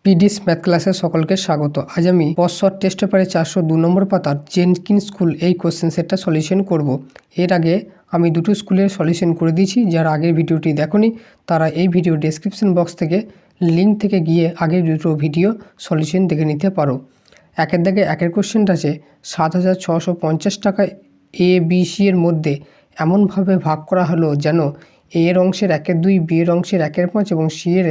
পিডিস math ক্লাসে সকলকে স্বাগত। আজ আমি শর্ট টেস্ট পেপারে 402 নম্বর পাতার জেনকিন্স স্কুল এই কোশ্চেন সেটটা সলিউশন করব। এর আগে আমি দুটো স্কুলের সলিউশন করে দিয়েছি। যারা আগের ভিডিওটি দেখোনি তারা এই ভিডিও ডেসক্রিপশন বক্স থেকে লিঙ্ক থেকে গিয়ে আগের দুটো ভিডিও সলিউশন দেখে নিতে পারো। একের দাগে একের কোশ্চেনটা আছে 7,650 টাকা এ বি সি এর মধ্যে এমনভাবে ভাগ করা হলো যেন এ এর অংশের 1/2, বি এর অংশের 1/5 এবং সি এর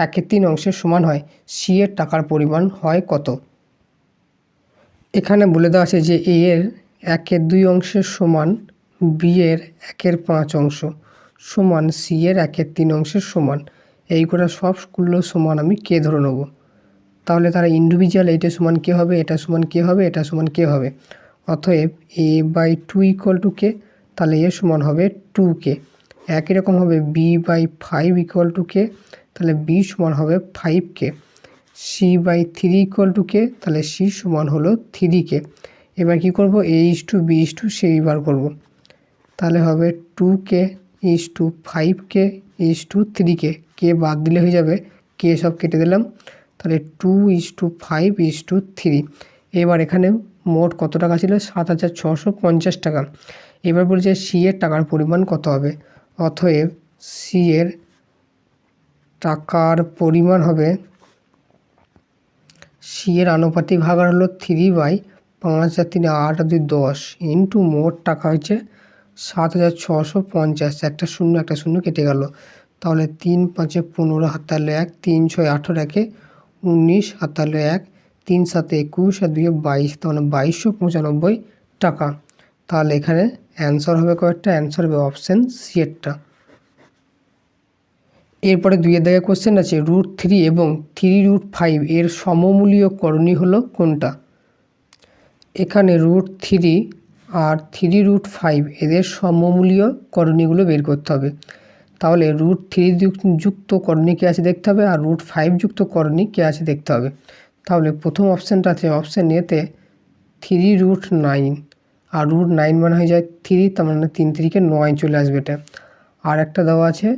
1/3 অংশের সমান হয়। সি এর টাকার পরিমাণ হয় কত? এখানে বলে দেওয়া আছে যে এ এর 1/2 অংশের সমান বি এর 1/5 অংশ সমান সি এর 1/3 অংশের সমান। এই করে সবগুলো সমান আমি কে ধরে নেব। তাহলে তারা ইন্ডিভিজুয়াল এইটা সমান কে হবে, এটা সমান কে হবে, এটা সমান কে হবে। অতএব a/2 = কে, তাহলে এ সমান হবে 2k। একই রকম হবে b/5 = কে, তাহলে বি সমান হবে 5k। c/3 = কে, তাহলে সি সমান হলো 3k। এবার কি করব, a/b/c বার করব। তাহলে হবে 2k/5k 3k। কে বাদ দিলে হয়ে যাবে কে, সব কেটে দিলাম, তাহলে 2:5:3। এবার এখানে মোট কত টাকা ছিল? 7,650 টাকা। এবার বলছে সি এর টাকার পরিমাণ কত হবে। অতএব সি এর টাকার পরিমাণ হবে, সি এর আনুপাতিক ভাগার হলো 3/5 আর 3 8 আর 2 10 ইন্টু মোট টাকা হচ্ছে 7,650। একটা শূন্য কেটে গেল, তাহলে 3×5 15 হাত তাহলে 1, 3×6 18 একে 19 হাত তাহলে 1, 3×7 21 আর 2 22, তাহলে 2295 টাকা। তাহলে এখানে অ্যান্সার হবে কয়েকটা? অ্যান্সার হবে অপশান সি এরটা। এরপরে 2 এর দাগে কোশ্চেন আছে √3 এবং 3√5 এর সমমূলীয় করণী হলো কোনটা? এখানে √3 আর 3√5 এদের সমমূলীয় করণীগুলো বের করতে হবে। তাহলে √3 যুক্ত করণী কে আছে দেখতে হবে, আর √5 যুক্ত করণী কে আছে দেখতে হবে। তাহলে প্রথম অপশানটা আছে অপশান এতে 3√9, আর √9 মানে হয়ে যায় 3, তার মানে 3 3 9 চলে আসবে এটা। আর একটা দেওয়া আছে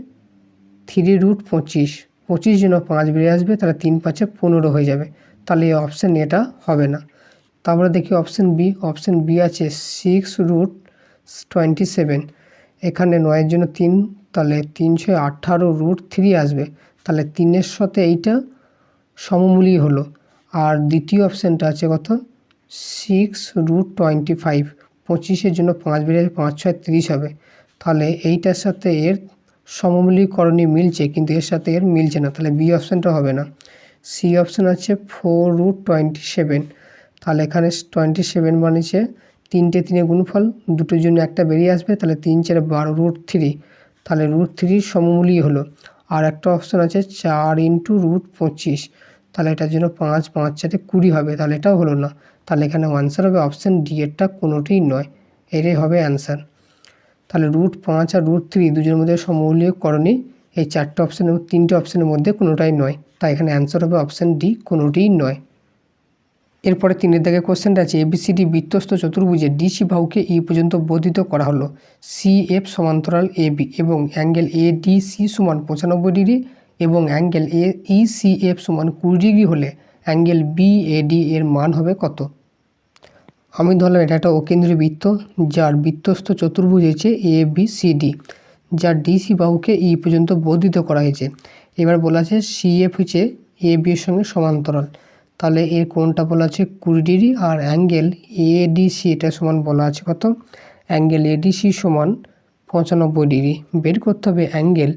3√25, 25 জন্য 5 বেরিয়ে আসবে, তাহলে 3×5 15 হয়ে যাবে। তাহলে এই অপশান এটা হবে না। তারপরে দেখি অপশান বি। অপশান বি আছে 6√27। এখানে 9-এর জন্য 3, তাহলে 3×6 18 √3 আসবে, তাহলে 3-এর সাথে এইটা সমমূলী হলো। আর দ্বিতীয় অপশানটা আছে কত? 6√25, 25-এর জন্য 5 বেরিয়ে 5×6 30 হবে, তাহলে এইটার সাথে এর সমমূলী করণী মিলছে, কিন্তু এর সাথে এর মিলছে না, তাহলে বি অপশানটা হবে না। সি অপশান আছে 4√27। তাহলে এখানে 27 বানিয়েছে 3টে 3 গুণফল, দুটোর জন্য একটা বেরিয়ে আসবে, তাহলে 3 4 12 √3, তাহলে √3 সমমূলী হলো। আর একটা অপশান আছে 4×√25, তাহলে এটার জন্য 5 5 4 20 হবে, তাহলে এটাও হলো না। তাহলে এখানে আনসার হবে অপশান ডি এরটা কোনোটিই নয়, এটাই হবে অ্যান্সার। তাহলে √5 আর √3 দুজনের মধ্যে সমমূলীয় করণী এই 4টে অপশানের 3টে অপশানের মধ্যে কোনোটাই নয়, তাই এখানে অ্যান্সার হবে অপশান ডি কোনোটিই নয়। এরপরে 3-এর দাগে কোশ্চেনটা আছে এবিসিডি বৃত্তস্থ চতুর্ভুজে ডিসি বাহুকে ই পর্যন্ত বর্ধিত করা হলো। সি এফ সমান্তরাল এ বি এবং অ্যাঙ্গেল এ ডি সি সমান 95 ডিগ্রি এবং angle A E C F সমান 20 ডিগ্রি হলে অ্যাঙ্গেল বি এ ডি এর মান হবে কত? আমি ধরলাম এটা একটা অকেন্দ্রীয় বৃত্ত যার বৃত্তস্থ চতুর্ভুজ হচ্ছে এ বি সি ডি, যার ডিসি বাহুকে ই পর্যন্ত বর্ধিত করা হয়েছে। এবার বলা আছে সি এফ হচ্ছে এ বি এর সঙ্গে সমান্তরাল, তাহলে এর কোণটা বলা আছে 20 ডিগ্রি, আর অ্যাঙ্গেল এডিসি এটা সমান বলা আছে কত? অ্যাঙ্গেল এডিসি সমান 95 ডিগ্রি। বের করতে হবে অ্যাঙ্গেল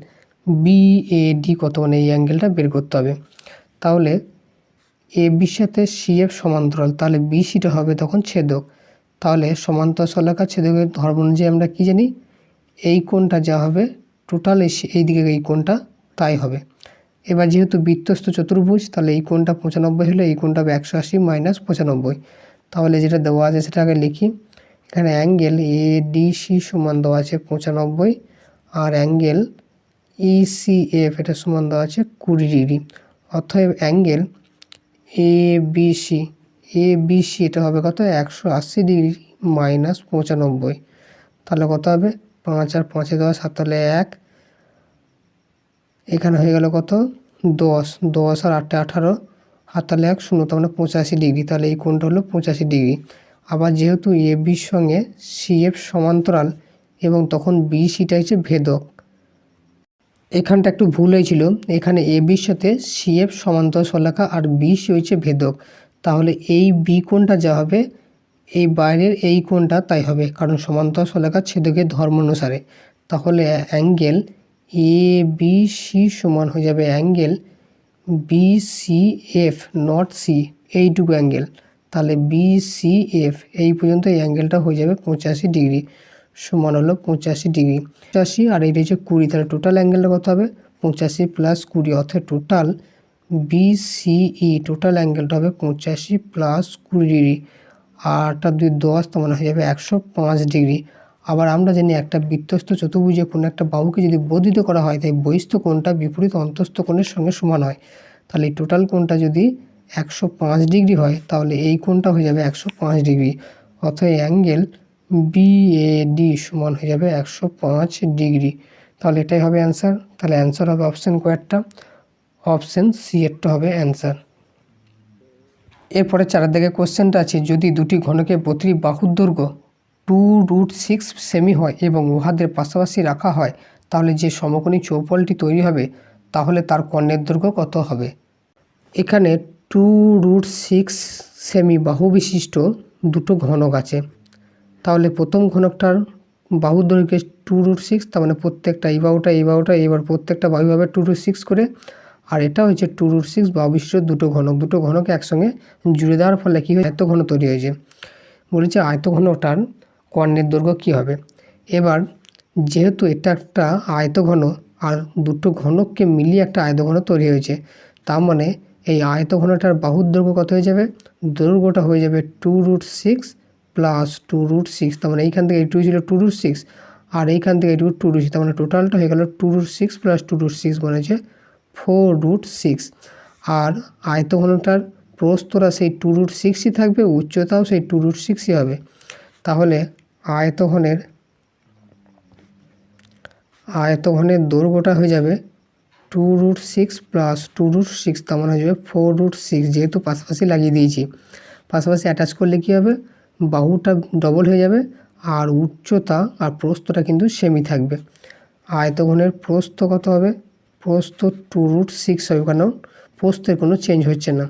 বিএডি কত, মানে এই অ্যাঙ্গেলটা বের করতে হবে। তাহলে এ বির সাথে সিএফ সমান্তরাল, তাহলে বিসিটা হবে তখন ছেদক। তাহলে সমান্তরাল সরলরেখার ছেদকের ধর্ম অনুযায়ী আমরা কী জানি, এই কোণটা যা হবে টোটাল এই দিকে এই কোণটা তাই হবে। এবার যেহেতু বৃত্তস্থ চতুর্ভুজ, তাহলে এই কোণটা 95 হলে এই কোণটা হবে 180 - 95। তাহলে যেটা দেওয়া আছে সেটা আগে লিখি। এখানে অ্যাঙ্গেল এডিসি সমান দেওয়া আছে 95, আর অ্যাঙ্গেল ইসিএফ এটা সমান দেওয়া আছে 20 ডিগ্রি। অতএব অ্যাঙ্গেল এবিসি এটা হবে কত? 180 ডিগ্রি - 95। তাহলে কত হবে? 5 আর 5 দেওয়া 7, তাহলে 1, এখানে হয়ে গেল কত? 10 10 আর 8 18, আর তাহলে 1 0 তার মানে 85 ডিগ্রি, তাহলে এই কোণটা হলো 85 ডিগ্রি। আবার যেহেতু এ বির সঙ্গে সিএফ সমান্তরাল এবং তখন বিসিটা হচ্ছে ভেদক, এখানটা একটু ভুল হয়েছিল, এখানে এ বির সাথে সিএফ সমান্তরাল সরলরেখা আর বিসি হচ্ছে ভেদক, তাহলে এই বি কোণটা যা হবে এই বাইরের এই কোণটা তাই হবে, কারণ সমান্তরাল সরলরেখার ছেদকের ধর্ম অনুসারে। তাহলে অ্যাঙ্গেল এ বি সি সমান হয়ে যাবে অ্যাঙ্গেল BCF নট সি, এইটুকু অ্যাঙ্গেল, তাহলে BCF এই পর্যন্ত এই অ্যাঙ্গেলটা হয়ে যাবে 85 ডিগ্রি, সমান হলো 85 ডিগ্রি। 85 আর এইটা হচ্ছে 20, তাহলে টোটাল অ্যাঙ্গেলটা কত হবে 85 + 20, অর্থাৎ টোটাল BCE টোটাল অ্যাঙ্গেলটা হবে 85 + 20 ডিগ্রি, আর 8 আর 2 10, তার মানে হয়ে যাবে 105 ডিগ্রি। আবার আমরা জানি একটা বৃত্তস্থ চতুর্ভুজে কোনো একটা বাহুকে যদি বর্ধিত করা হয় তাই বহিস্থ কোণটা বিপরীত অন্তস্থ কোণের সঙ্গে সমান হয়, তাহলে এই টোটাল কোণটা যদি 105 ডিগ্রি হয় তাহলে এই কোণটা হয়ে যাবে 105 ডিগ্রি, অর্থাৎ অ্যাঙ্গেল BAD সমান হয়ে যাবে 105 ডিগ্রি। তাহলে এটাই হবে অ্যান্সার। তাহলে অ্যান্সার হবে অপশান কয়েকটা, অপশান সি এরটা হবে অ্যান্সার। এরপরে 4 দিকে কোশ্চেনটা আছে, যদি দুটি ঘনকের প্রতিটি বাহুর দৈর্ঘ্য 2√6 সেমি হয় এবং উহাদের পাশাপাশি রাখা হয় তাহলে যে সমকোণী চৌপলটি তৈরি হবে তাহলে তার কর্ণের দৈর্ঘ্য কত হবে। এখানে 2√6 সেমি বাহু বিশিষ্ট দুটো ঘনক আছে, তাহলে প্রথম ঘনকটার বাহুর দৈর্ঘ্য 2√6, তার মানে প্রত্যেকটা এই বাহুটা এবার প্রত্যেকটা বাহু হবে 2√6 করে, আর এটা হচ্ছে 2√6 বাহু বিশিষ্ট দুটো ঘনকে একসঙ্গে জুড়ে দেওয়ার ফলে কী হয় আয়তঘন তৈরি হয়েছে। বলেছে আয়তঘনটার কর্ণের দৈর্ঘ্য কী হবে। এবার যেহেতু এটা একটা আয়তঘন আর দুটো ঘনককে মিলিয়ে একটা আয়তঘন তৈরি হয়েছে, তার মানে এই আয়তঘনটার বাহুর দৈর্ঘ্য কত হয়ে যাবে, দৈর্ঘ্যটা হয়ে যাবে 2√6 + 2√6, তার মানে এইখান থেকে এইটু ছিল 2√6 আর এইখান থেকে এইটুকু 2√6, তার মানে টোটালটা হয়ে গেল 2√6 + 2√6 মানে হচ্ছে 4√6। আর আয়তঘনটার প্রস্থটা সেই 2√6ই থাকবে, উচ্চতাও সেই 2√6ই হবে, তাহলে আয়তঘনের দৈর্ঘ্যটা হয়ে যাবে 2√6 + 2√6, তার মানে হয়ে যাবে 4√6, যেহেতু পাশাপাশি লাগিয়ে দিয়েছি, পাশাপাশি অ্যাটাচ করলে কী হবে বাহুটা ডবল হয়ে যাবে আর উচ্চতা আর প্রস্থটা কিন্তু সেমই থাকবে। আয়তঘনের প্রস্থ কত হবে, প্রস্থ 2√6 হবে, কারণ প্রস্থের কোনো চেঞ্জ হচ্ছে না।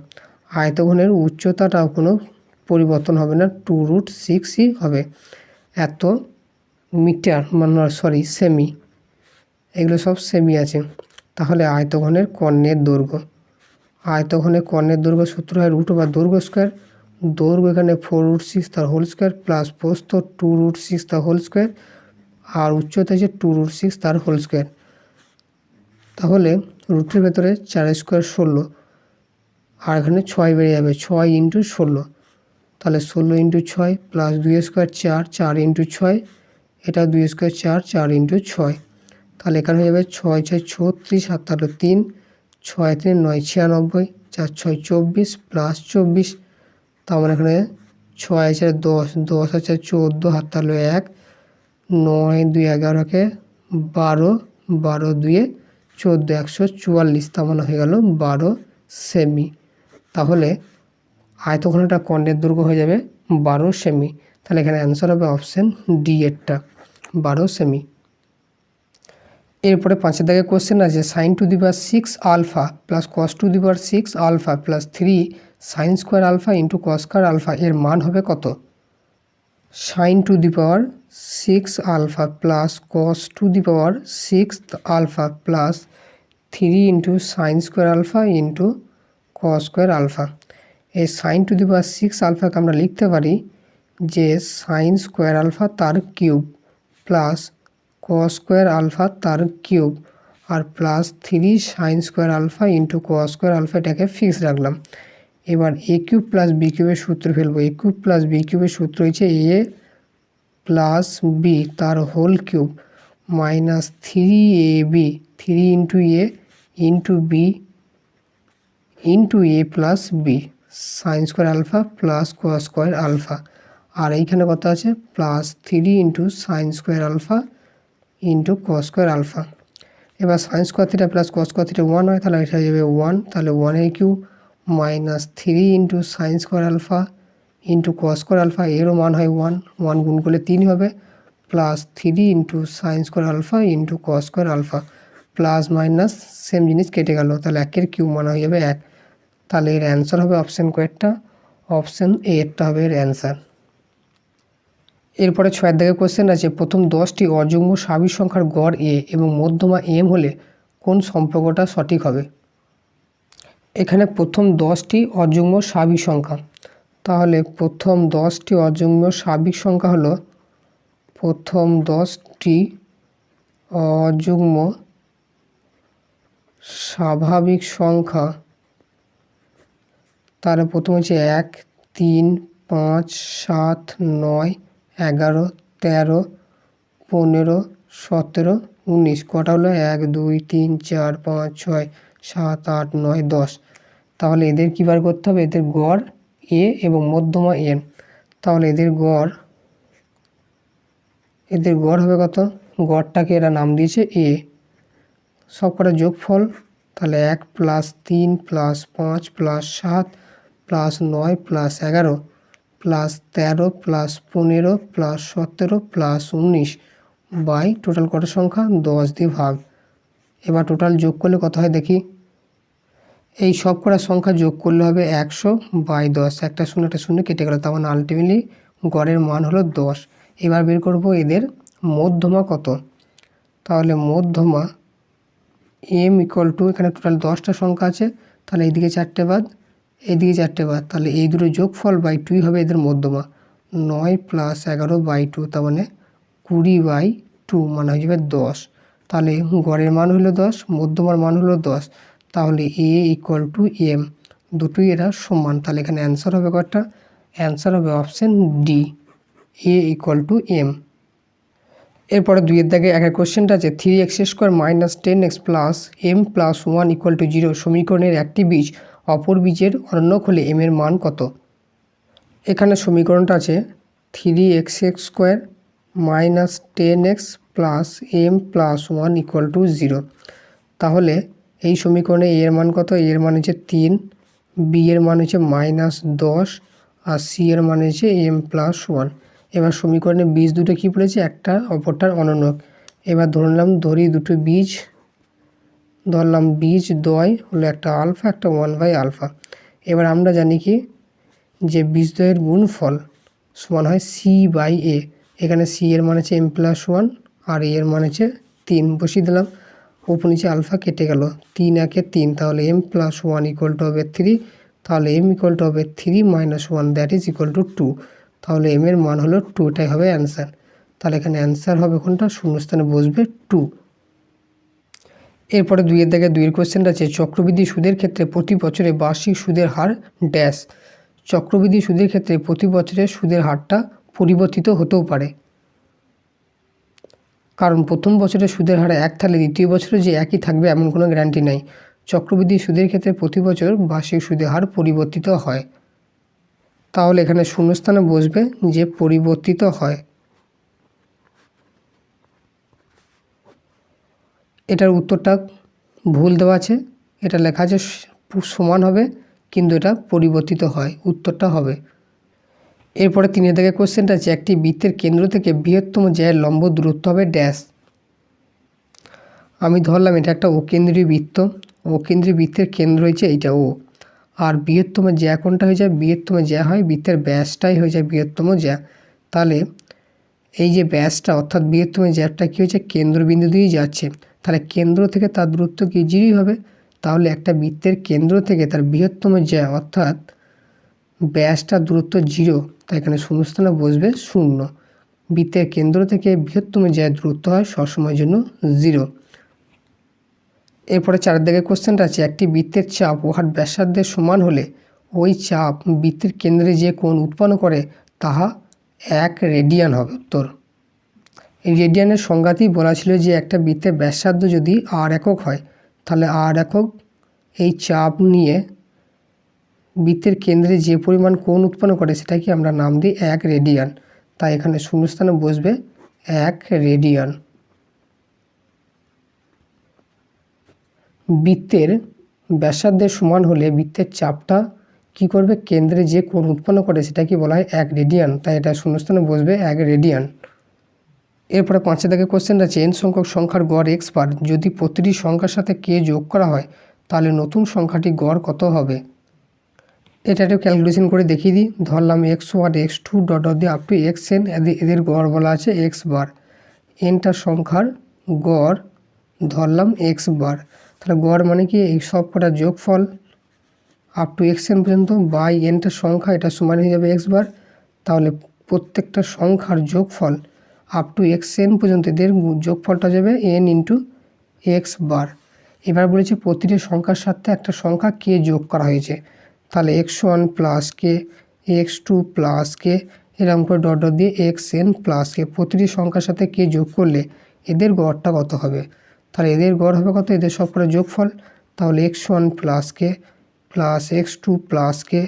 আয়তঘনের উচ্চতাটাও কোনো পরিবর্তন হবে না, 2√6ই হবে, এত মিটার মানে সেমি, এগুলো সব সেমি আছে। তাহলে আয়তঘনের কর্ণের দৈর্ঘ্য সূত্র হয় √/দৈর্ঘ্য স্কোয়ার, দৈর্ঘ্য এখানে 4√6 তার হোল স্কোয়ার প্লাস প্রস্থ 2√6 তার হোল স্কোয়ার আর উচ্চতা হচ্ছে 2√6 তার হোল স্কোয়ার। তাহলে রুটের ভেতরে 4 স্কোয়ার 16 আর এখানে 6 বেড়ে যাবে, 6 × 16, তাহলে 16 × 6 প্লাস 2 স্কোয়ার 4, 4 × 6, এটা 2 স্কোয়ার 4, 4 × 6, তাহলে এখানে হয়ে যাবে 6 × 6 36, 7 × 3, 6 × 3 9 96, 4 × 6 24 প্লাস 24, তার মানে এখানে 6 × 4 10, 10 × 4 14, হাত তাহলে 1, 9 × 2 11, 12, 12 × 2 14, 144, তার মানে হয়ে গেল 12 সেমি। তাহলে আয়তঘনটা কর্ণের দৈর্ঘ্য হয়ে যাবে 12 সেমি, তাহলে এখানে অ্যান্সার হবে অপশান ডি এরটা 12 সেমি। এরপরে 5 দাগে কোশ্চেন আছে, sin² alpha plus cos² alpha plus 3 sin² alpha × cos² alpha এর মান হবে কত। sin² alpha plus cos² alpha plus 3 × sin² alpha × cos² alpha. এই sin² আলফাকে আমরা লিখতে পারি যে sin² আলফা তার কিউব প্লাস cos² আলফা তার কিউব আর plus 3 sin² alpha × cos² alpha, এটাকে ফিক্স রাখলাম। এবার a³ + b³ সূত্র ফেলবো, a³ + b³ সূত্র হচ্ছে a + b তার whole cube minus 3ab 3 × a × b × a + b sin² alpha plus cos² alpha, আর এইখানে কত আছে plus 3 × sin² alpha × cos² alpha. এবার sin² θ প্লাস cos² θ 1 হয়, তাহলে এটা হয়ে যাবে 1, তাহলে 1 a³ minus 3 into sine square alpha into cos square alpha, এরও মান হয় 1, 1 গুণ করলে 3 হবে, plus 3 into sine square alpha into cos square alpha, plus minus same জিনিস কেটে গেল, তাহলে 1 কিউব মান হয়ে যাবে 1। তাহলে এর অ্যান্সার হবে অপশান কয়েকটা, অপশান এরটা হবে এর অ্যান্সার। এরপরে 6 দাগের কোশ্চেন আছে, প্রথম 10টি অযুগ্ম স্বাভাবিক সংখ্যার গড় এ এবং মধ্যমা এম হলে কোন সম্পর্কটা সঠিক হবে। এখানে প্রথম 10টি অযুগ্ম স্বাভাবিক সংখ্যা, তাহলে প্রথম 10টি অযুগ্ম স্বাভাবিক সংখ্যা হলো, প্রথম 10টি অযুগ্ম স্বাভাবিক সংখ্যা, তাহলে প্রথম হচ্ছে 1, 3, 5, 7, 9, 11, 13, 15, 17, 19, কটা হলো 1, 2, 3, 4, 5, 6, 7, 8, 9, 10। তাহলে এদের কী বার করতে হবে, এদের গড় এ এবং মধ্যমা এন। তাহলে এদের গড় হবে কত, গড়টাকে এরা নাম দিয়েছে এ, সব কটা যোগফল, তাহলে 1 plus 3 plus 5 plus 7 plus 9 plus 11 plus 13 plus 15 plus 17 plus 19 by total কত সংখ্যা 10 দিয়ে ভাগ। এবার টোটাল যোগ করলে কত হয় দেখি, এই সব কটা সংখ্যা যোগ করলে হবে 100 বাই 10, একটা শূন্য কেটে গেল, তার মানে আলটিমেটলি গড়ের মান হলো 10। এবার বের করব এদের মধ্যমা কত, তাহলে মধ্যমা এম ইকুয়াল টু, এখানে টোটাল 10টা সংখ্যা আছে, তাহলে এইদিকে 4টে বাদ, এইদিকে 4টে বাদ, তাহলে এই দুটো যোগফল বাই 2 হবে এদের মধ্যমা, 9 প্লাস 11 বাই 2, তার মানে 20 বাই 2 মানে হয়ে যাবে 10। তাহলে গড়ের মান হলো 10, মধ্যমার মান হলো 10, তাহলে এ ইকুয়াল টু এম, দুটোই এরা সমান। তাহলে এখানে অ্যান্সার হবে কটা, অ্যান্সার হবে option D, A equal to M. এরপরে 2 দাগে একটা কোশ্চেনটা আছে, 3x² minus 10x plus M plus 1 equal to 0 সমীকরণের একটি বীজ অপর বীজের অনন্য হলে এম এর মান কত। এখানে সমীকরণটা আছে 3x² minus 10x plus M plus 1 equal to 0। তাহলে এই সমীকরণে এ এর মান কত, এর মান হচ্ছে 3, বি এর মান হচ্ছে -10 আর সি এর মান হচ্ছে এম প্লাস 1। এবার সমীকরণে বীজ দুটো কী পড়েছে, একটা অপরটার অনন্য। এবার ধরি দুটো বীজ, ধরলাম বীজ দ্বয় হলো একটা আলফা একটা 1/α। এবার আমরা জানি কি যে বীজদ্বয়ের গুণফল সমান হয় সি বাই এ, এখানে সি এর মান হচ্ছে এম প্লাস 1 আর এ এর মান হচ্ছে 3, বসিয়ে দিলাম, ওপর নিচে আলফা কেটে গেল, 3 একে 3, তাহলে এম প্লাস 1 ইকুয়াল টু হবে 3, তাহলে এম ইকুয়াল টু হবে 3 minus 1 that is equal to 2, তাহলে এম এর মান হলো 2, এটাই হবে অ্যান্সার। তাহলে এখানে অ্যান্সার হবে কোনটা, শূন্যস্থানে বসবে 2। এরপরে 2 দাগে 2 কোশ্চেনটা আছে, চক্রবৃদ্ধি সুদের ক্ষেত্রে প্রতি বছরে বার্ষিক সুদের হার ড্যাশ। চক্রবৃদ্ধি সুদের ক্ষেত্রে প্রতি বছরে সুদের হারটা পরিবর্তিত হতেও পারে, কারণ প্রথম বছরে সুদের হার 1 থাকলে দ্বিতীয় বছরে যে একই থাকবে এমন কোনো গ্যারান্টি নেই। চক্রবৃদ্ধি সুদের ক্ষেত্রে প্রতি বছর বার্ষিক সুদের হার পরিবর্তিত হয়, তাহলে এখানে শূন্যস্থানে বসবে যে পরিবর্তিত হয়। এটার উত্তরটা ভুল দেওয়া আছে, এটা লেখা আছে সমান হবে কিন্তু এটা পরিবর্তিত হয়, উত্তরটা হবে। এরপরে 3 দাগে কোশ্চেনটা আছে, একটি বৃত্তের কেন্দ্র থেকে বৃহত্তম জ্যায়ের লম্ব দূরত্ব হবে ড্যাশ। আমি ধরলাম এটা একটা অকেন্দ্রীয় বৃত্ত, অকেন্দ্রীয় বৃত্তের কেন্দ্র হয়েছে এইটা ও, আর বৃহত্তম জ্যা কোনটা হয়ে যায়, বৃহত্তম জ্যা হয় বৃত্তের ব্যাসটাই হয়ে যায় বৃহত্তম জ্যা। তাহলে এই যে ব্যাসটা অর্থাৎ বৃহত্তম জ্যাটা কী হয়েছে, কেন্দ্রবিন্দু দিয়েই যাচ্ছে, তাহলে কেন্দ্র থেকে তার দূরত্ব কি 0 হবে। তাহলে একটা বৃত্তের কেন্দ্র থেকে তার বৃহত্তম জ্যা অর্থাৎ ব্যাসটার দূরত্ব 0, তাই এখানে শূন্যস্থানে বসবে 0। বৃত্তের কেন্দ্র থেকে বৃহত্তম জ্যায়ের দূরত্ব হয় সবসময়ের জন্য 0। এরপরে 4 দাগের কোশ্চেনটা আছে, একটি বৃত্তের চাপ উহার ব্যাসার্ধের সমান হলে ওই চাপ বৃত্তের কেন্দ্রে যে কোণ উৎপন্ন করে তাহা 1 রেডিয়ান হবে। উত্তর, এই রেডিয়ানের সংজ্ঞাতেই বলা ছিল যে একটা বৃত্তের ব্যাসার্ধ যদি r একক হয় তাহলে r একক এই চাপ নিয়ে বৃত্তের কেন্দ্রে যে পরিমাণ কোণ উৎপন্ন করে সেটাকে আমরা নাম দিই 1 রেডিয়ান, তাই এখানে শূন্যস্থানে বসবে 1 রেডিয়ান। বৃত্তের ব্যাসার্ধের সমান হলে বৃত্তের চাপটা কি করবে, কেন্দ্রে যে কোণ উৎপন্ন করে সেটা কি বলা হয় 1 রেডিয়ান, তাই এটা শূন্যস্থানে বসবে 1 রেডিয়ান। এরপরে 5 দাগে কোশ্চেন আছে n সংখ্যক সংখ্যার গড় x বার, যদি প্রতিটি সংখ্যার সাথে k যোগ করা হয় তাহলে নতুন সংখ্যাটি গড় কত হবে। এটা একটু ক্যালকুলেশন করে দেখিয়ে দিই। ধরলাম x1 x2 ডট ডট দিয়ে আপ টু xn, এদের গড় বলা আছে x বার। nটা সংখ্যার গড় ধরলাম x বার, তাহলে গড় মানে কি এই সব কটা যোগফল আপ টু xn পর্যন্ত বাই nটা সংখ্যা, এটা সমান হয়ে যাবে x বার। তাহলে প্রত্যেকটা সংখ্যার যোগফল আপ টু xn পর্যন্ত এদের যোগফলটা যাবে n ইন্টু x বার। এবার বলেছে প্রতিটি সংখ্যার সাথে একটা সংখ্যা k যোগ করা হয়েছে, তাহলে x1 প্লাস কে, x2 প্লাস কে, এরকম করে ডট ডট দিয়ে xn প্লাস কে, প্রতিটি সংখ্যার সাথে কে যোগ করলে এদের গড়টা কত হবে। তাহলে এদের গড় হবে কত, এদের সব করে যোগফল, তাহলে x1 plus k plus x2 plus কে,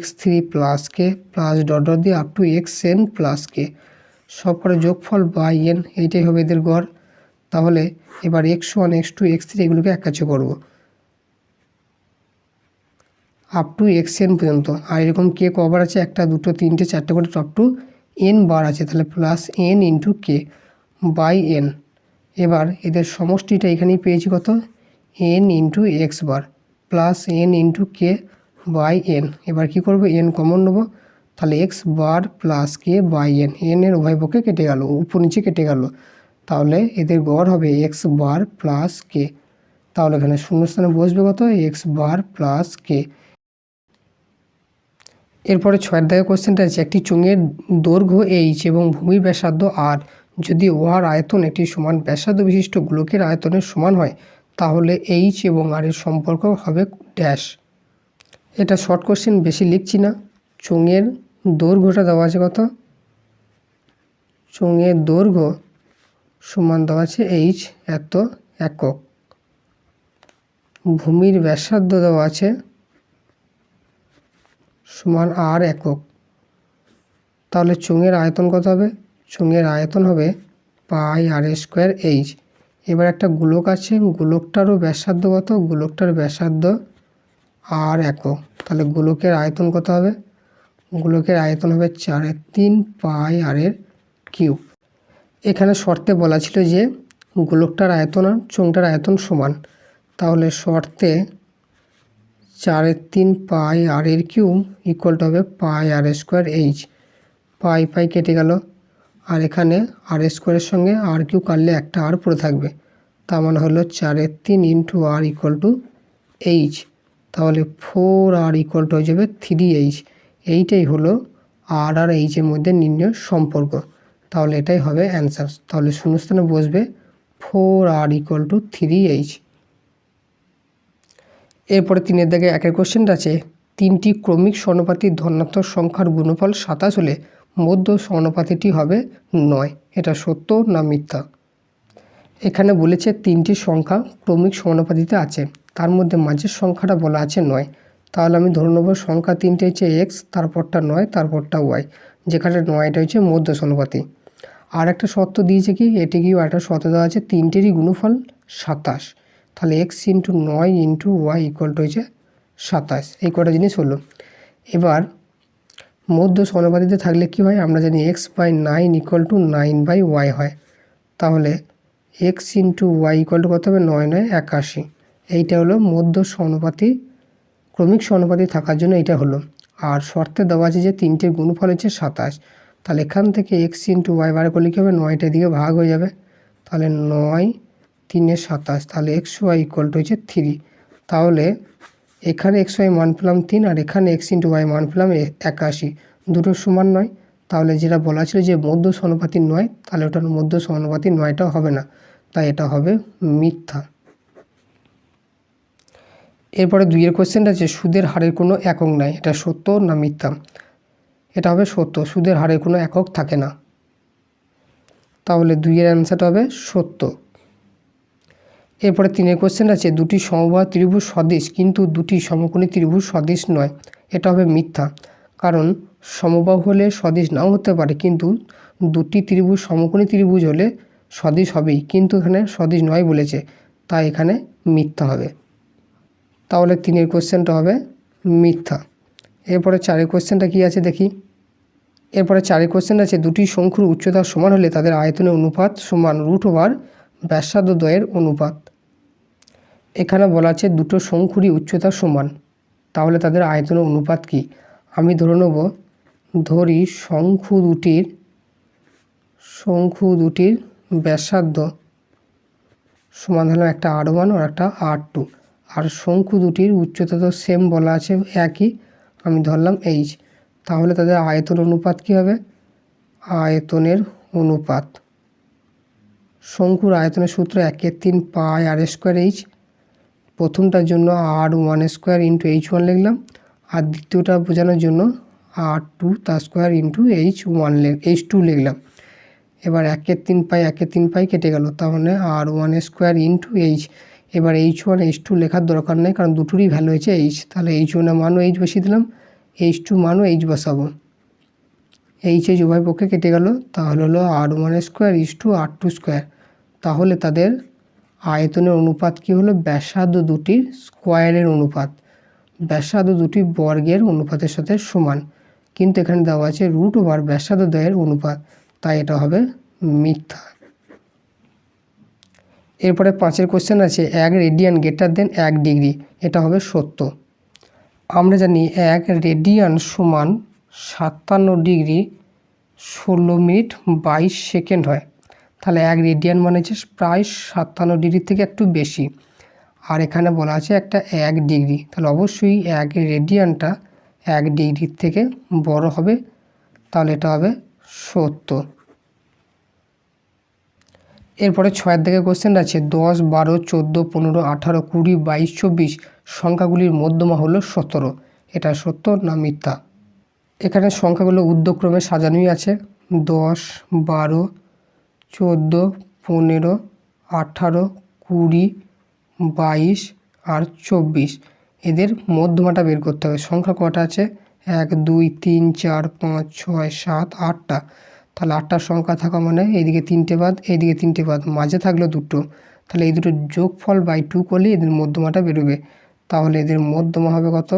x3 plus k plus dot dot দিয়ে আপ টু xn প্লাস কে, সব করে যোগফল বাই n, এইটাই হবে এদের গড়। তাহলে এবার x1 x2 x3 এগুলোকে এক কাছে করবো আপ টু xn পর্যন্ত। আর এরকম কে কবার আছে, 1 2 3 4 করে আপ টু n বার আছে, তাহলে plus n into K by n। এবার এদের সমষ্টিটা এখানেই পেয়েছি কত, n into x bar plus n into K by n। এবার কি করব, n কমন নেব, তাহলে x bar plus K by n, এর উভয় পক্ষে কেটে গেল, উপর নিচে কেটে গেল, তাহলে এদের গড় হবে x বার প্লাস কে। তাহলে এখানে শূন্যস্থানে বসবে কত, x বার প্লাস কে। এরপরে 6 দাগের কোশ্চেনটা আছে একটি চোঙের দৈর্ঘ্য h এবং ভূমির ব্যাসার্ধ r, যদি উহার আয়তন একটি সমান ব্যাসার্ধ বিশিষ্ট গোলকের আয়তনের সমান হয় তাহলে h এবং r এর সম্পর্ক হবে ড্যাশ। এটা শর্ট কোশ্চেন, বেশি লিখছি না। চোঙের দৈর্ঘ্যটা দেওয়া আছে কত, চোঙের দৈর্ঘ্য সমান দেওয়া আছে h এত একক, ভূমির ব্যাসার্ধ দেওয়া আছে সমান r একক, তাহলে চোঙের আয়তন কত হবে, চোঙের আয়তন হবে পাই r স্কোয়ার h। এবার একটা গোলক আছে, গোলকটারও ব্যাসার্ধ কত, গোলকটার ব্যাসার্ধ r একক, তাহলে গোলকের আয়তন কত হবে, গোলকের আয়তন হবে 4/3 পাই r এর কিউব। এখানে শর্তে বলা ছিল যে গোলকটার আয়তন আর চোঙটার আয়তন সমান, তাহলে শর্তে 4/3 পাই r এর কিউব ইকুয়াল টু হবে পাই r স্কোয়ার h। পাই পাই কেটে গেল, আর এখানে r স্কোয়ারের সঙ্গে r কিউব কাটলে একটা r পড়ে থাকবে, তার মানে হলো 4/3 into r equal to h, তাহলে 4r ইকুয়াল টু হয়ে যাবে 3h। এইটাই হলো r আর h এর মধ্যে নির্ণয় সম্পর্ক, তাহলে এটাই হবে অ্যান্সার। তাহলে শূন্যস্থানে বসবে 4r ইকুয়াল টু 3h। এরপরে 3 দাগে 1 কোশ্চেনটা আছে 3টি ক্রমিক সমানুপাতি ধনাত্মক সংখ্যার গুণফল 27 হলে মধ্য সমানুপাতিটি হবে 9, এটা সত্য না মিথ্যা। এখানে বলেছে 3টি সংখ্যা ক্রমিক সমানুপাতিতে আছে, তার মধ্যে মাঝের সংখ্যাটা বলা আছে 9, তাহলে আমি ধরে নেব সংখ্যা 3টে হচ্ছে x, তারপরটা 9, তারপরটা y, যেখানে 9টা হচ্ছে মধ্য সমানুপাতি। আর একটা শর্ত দিয়েছে কি, এটি কি একটা শর্ত দেওয়া আছে 3টেরই গুণফল 27, তাহলে x into 9 into Y equal to হচ্ছে 27, এই কটা জিনিস হলো। এবার মধ্য সমানুপাতিতে থাকলে কি হয়, আমরা জানি x by 9 equal to 9/y হয়, তাহলে x into Y equal to কত হবে, 9 9 81। এইটা হলো মধ্য সমানুপাতি, ক্রমিক সমানুপাতি থাকার জন্য এটা হলো। আর শর্তে দেওয়া আছে যে 3টে গুণফল হচ্ছে 27, তাহলে এখান থেকে x ইন্টু ওয়াই বার করলে কী হবে, 9টার দিকে ভাগ হয়ে যাবে, তাহলে 9 3 27, তাহলে এক্স ওয়াই ইকুয়াল টু হচ্ছে 3। তাহলে এখানে এক্স ওয়াই মান পেলাম 3, আর এখানে এক্স ইন্টু ওয়াই মান পেলাম 81, দুটো সমান নয়, তাহলে যেটা বলা ছিল যে মধ্য সমানুপাতি 9, তাহলে ওটার মধ্য সমানুপাতি 9টা হবে না, তাই এটা হবে মিথ্যা। এরপরে 2 কোশ্চেনটা আছে সুদের হারের কোনো একক নাই, এটা সত্য না মিথ্যা। এটা হবে সত্য, সুদের হারের কোনো একক থাকে না, তাহলে 2 অ্যান্সারটা হবে সত্য। এরপরে 3 কোশ্চেন আছে দুটি সমবাহু ত্রিভুজ সদৃশ কিন্তু দুটি সমকোণী ত্রিভুজ সদৃশ নয়, এটা হবে মিথ্যা, কারণ সমবাহু হলে সদৃশ নাও হতে পারে, কিন্তু দুটি ত্রিভুজ সমকোণী ত্রিভুজ হলে সদৃশ হবেই, কিন্তু এখানে সদৃশ নয় বলেছে, তাই এখানে মিথ্যা হবে। তাহলে 3-এর কোশ্চেনটা হবে মিথ্যা। এরপরে 4-এর কোশ্চেনটা কী আছে দেখি। এরপরে 4-এর কোশ্চেন আছে, দুটি শঙ্কুর উচ্চতা সমান হলে তাদের আয়তনের অনুপাত সমান √/, ব্যাসার্ধ দ্বয়ের অনুপাত। এখানে বলা আছে দুটো শঙ্কুরই উচ্চতা সমান, তাহলে তাদের আয়তনের অনুপাত কি। আমি ধরি শঙ্কু দুটির ব্যাসার্ধ সমান হলো একটা R1 আর একটা R2, আর শঙ্কু দুটির উচ্চতা তো সেম বলা আছে একই, আমি ধরলাম h। তাহলে তাদের আয়তন অনুপাত কী হবে, আয়তনের অনুপাত, শঙ্কুর আয়তনের সূত্র 1/3 পাই r²h। প্রথমটার জন্য r1² ইন্টু h1 লিখলাম, আর দ্বিতীয়টা বোঝানোর জন্য r2 তার স্কোয়ার ইন্টু h2 লিখলাম। এবার 1/3 পাই কেটে গেল, তাহলে r1² ইন্টু h। এবার h1 h2 লেখার দরকার নেই, কারণ দুটোরই ভ্যালু হয়েছে h। তাহলে h1 এর মানও h বসিয়ে দিলাম, h2 মানও h বসাবো। h উভয় পক্ষে কেটে গেল, তাহলে হলো r1² ইস্টু r2²। তাহলে তাদের আয়তনের অনুপাত কি হলো, ব্যাসার্ধ দুটির স্কোয়ারের অনুপাত, ব্যাসার্ধ দুটি বর্গের অনুপাতের সাথে সমান। কিন্তু এখানে দেওয়া আছে √/, ব্যাসার্ধ দ্বয়ের অনুপাত, তাই এটা হবে মিথ্যা। এরপরে 5-এর কোশ্চেন আছে, 1 রেডিয়ান > 1 ডিগ্রি, এটা হবে সত্য। আমরা জানি 1 রেডিয়ান সমান 57 ডিগ্রি 16 মিনিট 22 সেকেন্ড হয়। তাহলে 1 রেডিয়ান মানে হচ্ছে প্রায় 57 ডিগ্রি থেকে একটু বেশি, আর এখানে বলা আছে একটা 1 ডিগ্রি, তাহলে অবশ্যই 1 রেডিয়ানটা 1 ডিগ্রির থেকে বড় হবে, তাহলে এটা হবে সত্য। এরপরে 6-এর দিকে কোশ্চেন আছে, 10, 12, 14, 15, 18, 20, 22, 24 সংখ্যাগুলির মধ্যমা হলো 17, এটা সত্য না মিথ্যা। এখানে সংখ্যাগুলো ঊর্ধ্বক্রমে সাজানোই আছে, 10, 12, 14, 15, 18, 20, 22 আর 24, এদের মধ্যমাটা বের করতে হবে। সংখ্যা কটা আছে, 1, 2, 3, 4, 5, 6, 7, 8টা। তাহলে 8টা সংখ্যা থাকা মানে এইদিকে 3টে বাদ, এইদিকে 3টে বাদ, মাঝে থাকলো দুটো, তাহলে এই দুটো যোগফল বাই 2 করলে এদের মধ্যমাটা বেরোবে। তাহলে এদের মধ্যমা হবে কত,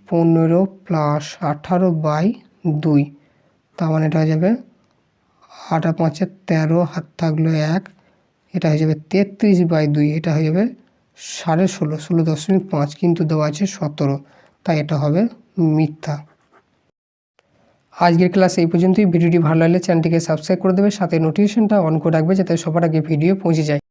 15 + 18 বাই 2, তার মানে এটা হয়ে যাবে 8 আর 5 13, হাত থাকলো 1, এটা হয়ে যাবে 33 বাই 2, এটা হয়ে যাবে 16.5, 16.5, কিন্তু দেওয়া আছে 17, তাই এটা হবে মিথ্যা। আজকের ক্লাস এই পর্যন্তই। ভিডিওটি ভালো লাগলে চ্যানেলটিকে সাবস্ক্রাইব করে দেবে, সাথে নোটিফিকেশনটা অন করে রাখবে যাতে সবার আগে ভিডিও পৌঁছে যায়।